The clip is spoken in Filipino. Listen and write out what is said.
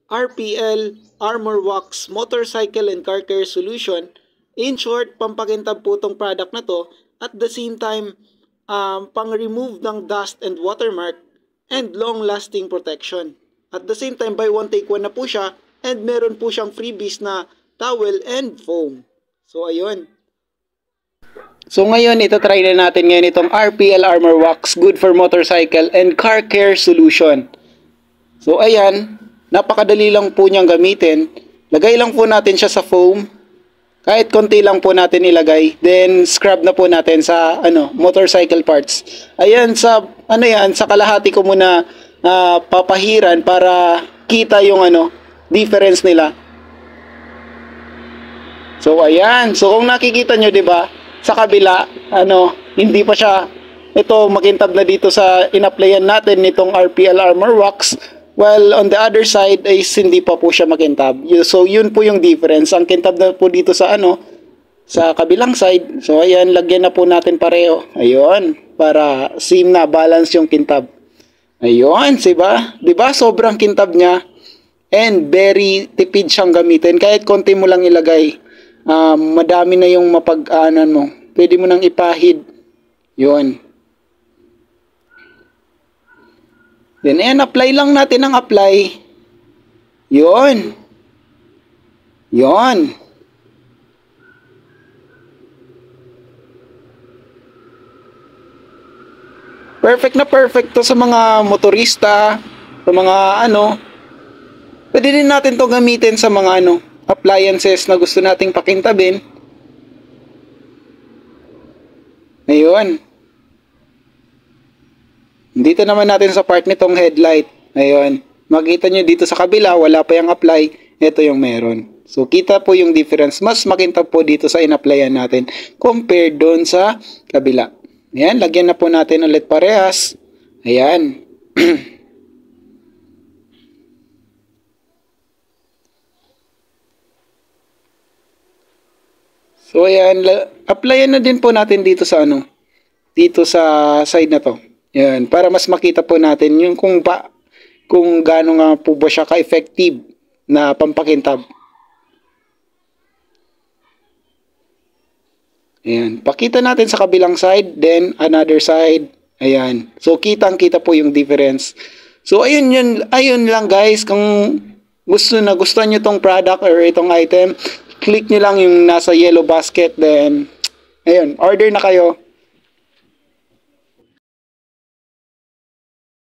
RPL Armor Wax Motorcycle and Car Care Solution. In short, pampakintab po itong product na to. At the same time, pang-remove ng dust and watermark and long-lasting protection. At the same time, buy one take one na po siya and meron po siyang freebies na towel and foam. So, ayun. So ngayon, try na natin ngayon itong RPL Armor Wax, good for motorcycle and car care solution. So ayan, napakadali lang po niyang gamitin. Lagay lang po natin siya sa foam. Kahit konti lang po natin ilagay. Then scrub na po natin sa motorcycle parts. Ayan, sa sa kalahati ko muna papahiran para kita yung difference nila. So ayan, so kung nakikita nyo, 'di ba? Sa kabila, hindi pa siya makintab na dito sa in-applyan natin nitong RPL Armor Wax. While on the other side is hindi pa po siya makintab. So yun po yung difference. Ang kintab na po dito sa sa kabilang side. So ayan, lagyan na po natin pareho. Ayun, para same na, balance yung kintab. Ayun, diba? Diba? Sobrang kintab niya. And very tipid siyang gamitin. Kahit konti mo lang ilagay. Madami na yung mapag-aanan mo. Pwede mo nang ipahid. Yun. Then, ayan, apply lang natin ang apply. Yun. Yun. Perfect na perfect to sa mga motorista, sa mga Pwede din natin to gamitin sa mga appliances na gusto nating pakintabin. Ayun. Dito naman natin sa part nitong headlight. Ayun. Makita nyo dito sa kabila, wala pa yung apply. Ito yung meron. So, kita po yung difference. Mas makintab po dito sa in-applyan natin compared doon sa kabila. Ayan. Lagyan na po natin ulit parehas. Ayan. So ayan, applyan na din po natin dito sa dito sa side na to. Ayan, para mas makita po natin yung kung gaano nga po ba siya ka-effective na pampakintab. Ayan, pakita natin sa kabilang side, then another side. Ayan. So kitang-kita po yung difference. So ayun lang guys, kung gustuhan niyo tong product or itong item, click nyo lang yung nasa yellow basket, then ayun, order na kayo.